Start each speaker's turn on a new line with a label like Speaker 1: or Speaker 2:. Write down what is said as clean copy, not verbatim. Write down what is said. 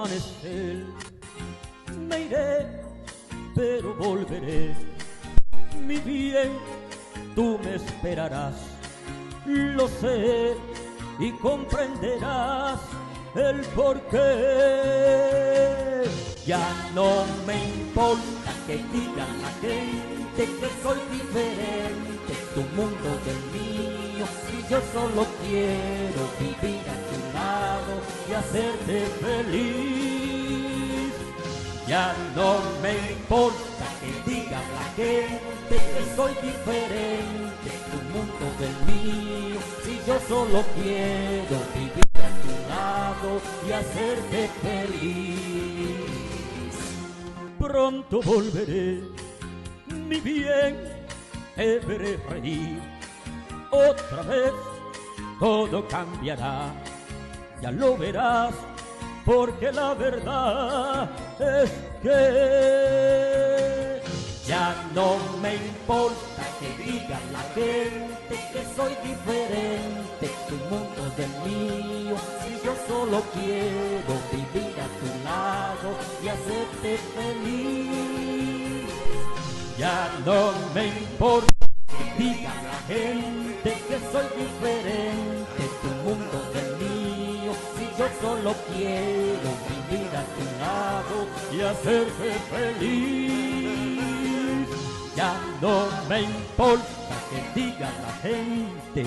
Speaker 1: amanecer. Me iré, pero volveré. Mi bien, tú me esperarás. Lo sé y comprenderás el porqué. Ya no me importa que digan la gente que soy diferente, tu mundo del mío, y yo solo quiero vivir a tu lado y hacerte feliz. Ya no me importa que digan la gente que soy diferente, tu mundo del mío, y yo solo quiero vivir a tu lado y hacerte feliz. Pronto volveré, mi bien, te veré reír. Otra vez todo cambiará, ya lo verás, porque la verdad es que ya no me importa que diga la gente que soy diferente, tu mundo del mío, si yo solo quiero vivir a tu lado y hacerte feliz. Ya no me importa que diga la gente que soy diferente, tu mundo del mío, si yo solo quiero vivir a tu lado y hacerte feliz. Ya no me importa que diga la gente